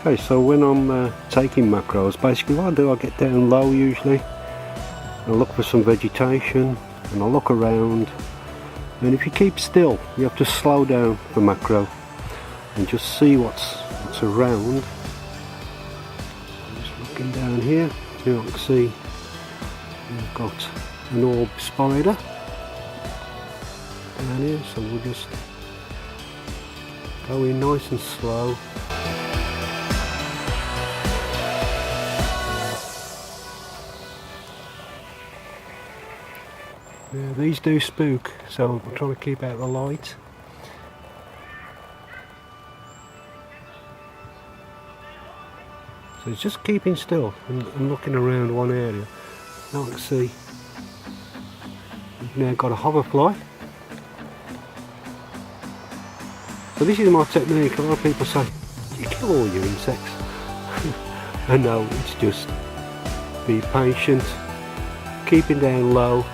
Okay, so when I'm taking macros, basically what I do, I get down low usually. I look for some vegetation and I look around, and if you keep still, you have to slow down the macro and just see what's around. I'm just looking down here, you can see we've got an orb spider down here, so we'll just go in nice and slow. Yeah, these do spook, so I'm trying to keep out the light. So it's just keeping still and looking around one area. Now I can see we've now got a hoverfly. So this is my technique. A lot of people say, you kill all your insects. And no, it's just be patient, keeping down low.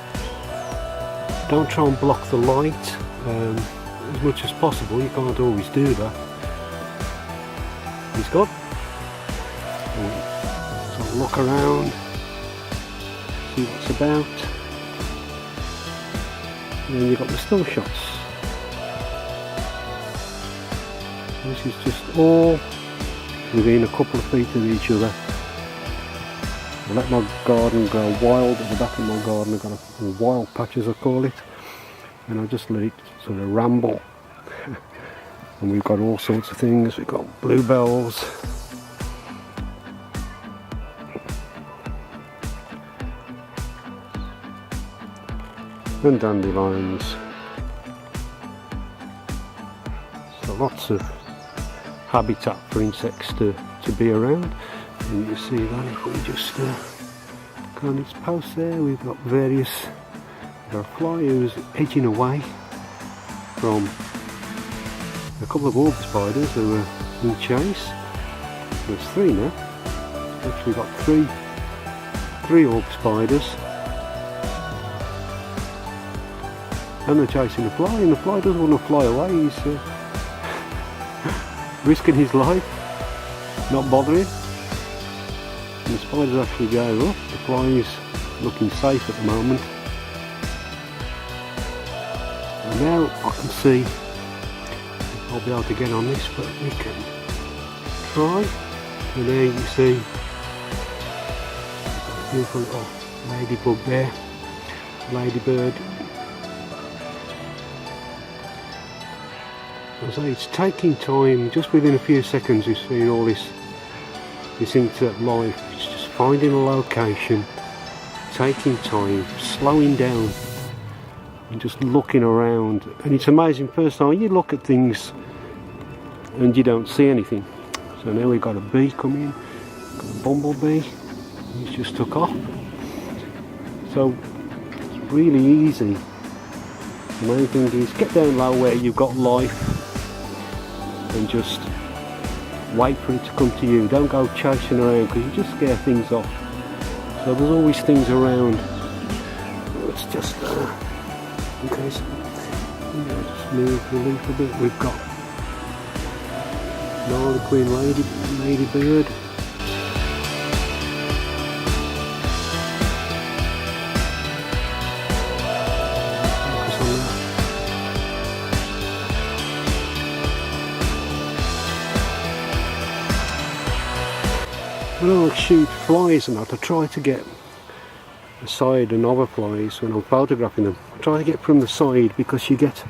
Don't try and block the light as much as possible. You can't always do that. He's good. So look around, see what's about. And then you've got the still shots. This is just all within a couple of feet of each other. I let my garden go wild. At the back of my garden I've got a wild patch, as I call it, and I just let it sort of ramble. And we've got all sorts of things. We've got bluebells, and dandelions. So lots of habitat for insects to be around. And you see that if we just go on its post there, we've got various. We've got a fly who's edging away from a couple of orb spiders who are in chase. There's three now. Actually got three orb spiders, and they're chasing the fly, and the fly doesn't want to fly away. He's risking his life, not bothering. And the spiders actually go up. The fly is looking safe at the moment. And now I can see if I'll be able to get on this, but we can try. And there you can see a beautiful little ladybug there, ladybird. As I say, it's taking time. Just within a few seconds you see all this insect life. It's just finding a location, taking time, slowing down and just looking around. And it's amazing, first time you look at things and you don't see anything. So now we've got a bee coming, got a bumblebee, he's just took off. So it's really easy. The main thing is get down low where you've got life and just wait for it to come to you. Don't go chasing around because you just scare things off. So there's always things around. It's just in case just move the leaf a bit. We've got an harlequin ladybird. Focus on that. When I shoot flies and that, I try to get aside and other flies when I'm photographing them. I try to get from the side because you get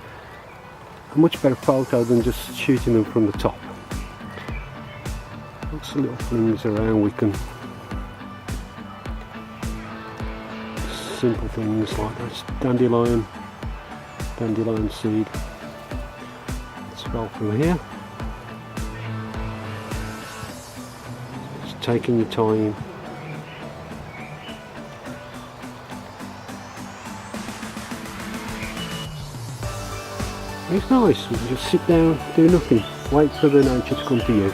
a much better photo than just shooting them from the top. Lots of little things around we can, simple things like that. Dandelion seed. Let's roll through here. Taking your time. It's nice, you can just sit down, do nothing, wait for the nature to come to you.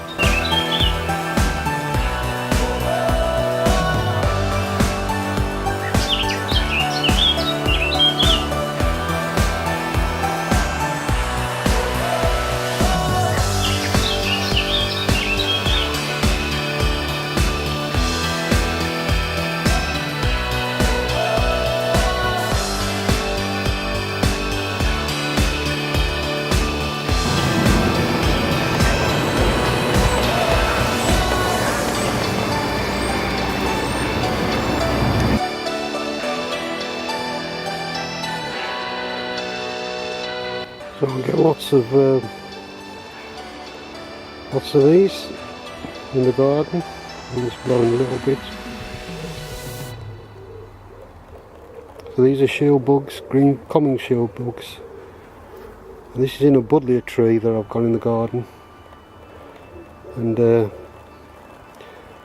So I'll get lots of these in the garden. I'm just blowing a little bit. So these are shield bugs, green common shield bugs. And this is in a buddleia tree that I've got in the garden. And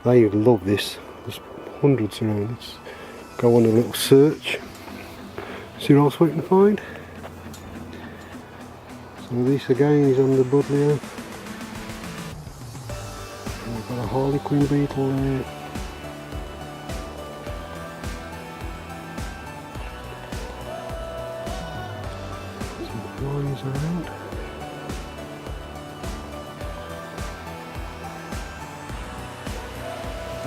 they love this. There's hundreds around. Let's go on a little search. See what else we can find. So this again is on the buddleia. And we've got a harlequin beetle there. Some flies around.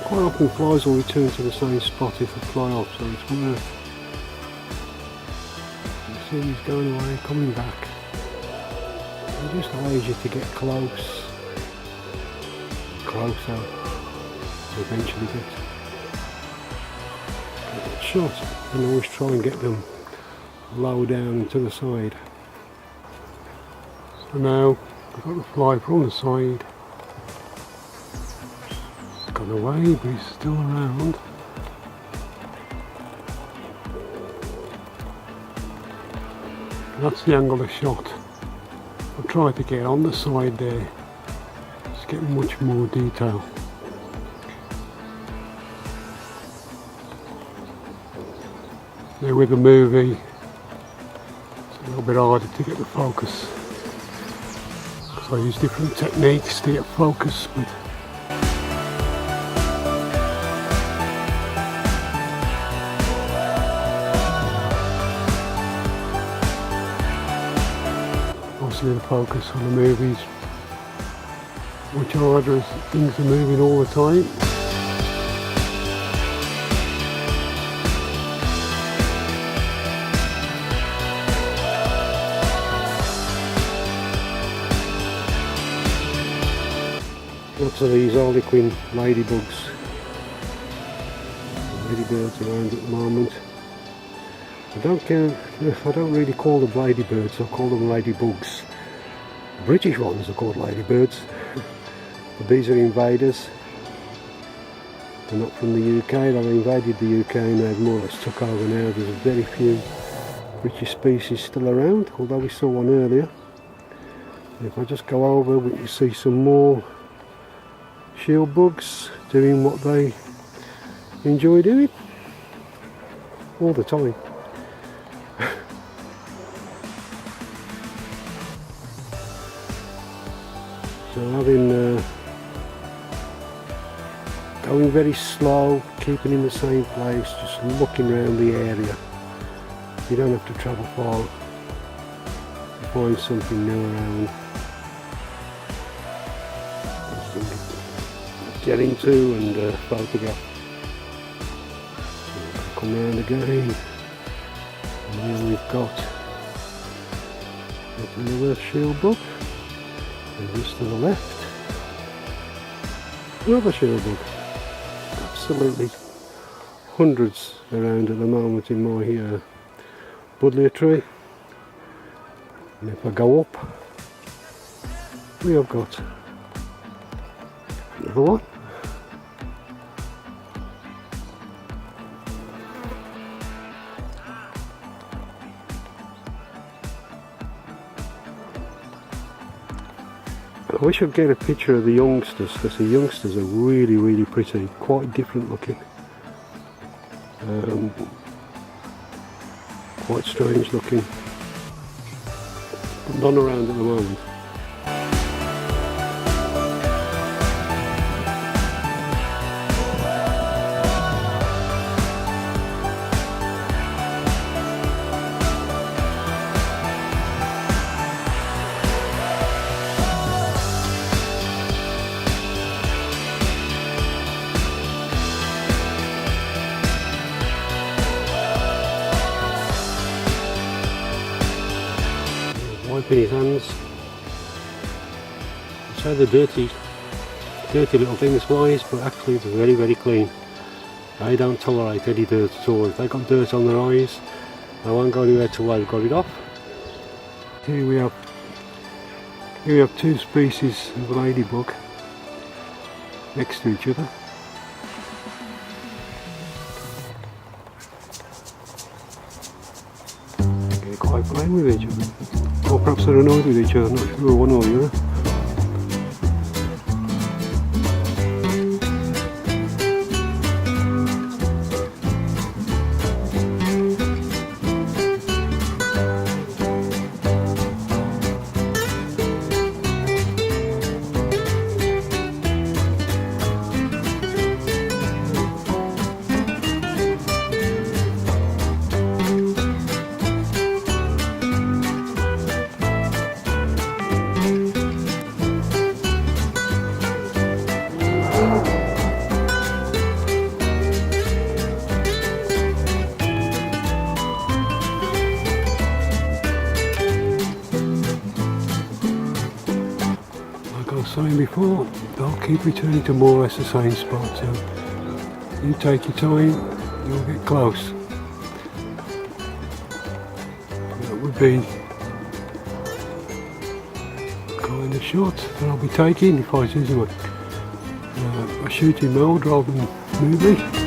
Quite often flies will return to the same spot if they fly off, so it's worth. You see he's going away, coming back. It just allows you to get closer, to eventually get that shot. And always try and get them low down and to the side. So now I've got the fly from the side. It's gone away, but he's still around. That's the angle of shot. I'll try to get on the side there, just get much more detail. Now with the movie, it's a little bit harder to get the focus, because I use different techniques to get focus with. The focus on the movies much harder as things are moving all the time. Lots of these harlequin ladybugs, ladybirds around at the moment. I don't really call them ladybirds, I call them ladybugs. British ones are called ladybirds, but these are invaders. They're not from the UK, they've invaded the UK and they've more or less took over now. There's very few British species still around, although we saw one earlier. If I just go over, we can see some more shield bugs doing what they enjoy doing all the time. So having going very slow, keeping in the same place, just looking around the area. You don't have to travel far to find something new around. Get into and photograph. Come round again, and here we've got another shield bug. And just to the left, another shield bug. Absolutely hundreds around at the moment in my buddleia tree. And if I go up, we have got another one. I wish I'd get a picture of the youngsters, because the youngsters are really pretty, quite different looking. Quite strange looking. But none around at the moment. Wiping his hands. So they're dirty little things wise, but actually they're very clean. They don't tolerate any dirt at all. If they've got dirt on their eyes, they won't go anywhere till they've got it off. Here we have two species of ladybug next to each other. They're quite playing with each other, or perhaps they're annoyed with each other, not sure, one or the other. Like I was saying before, they'll keep returning to more or less the same spot, so you take your time, you'll get close. That would be kind of shot that I'll be taking if I see someone. A shooting mode rather than movie.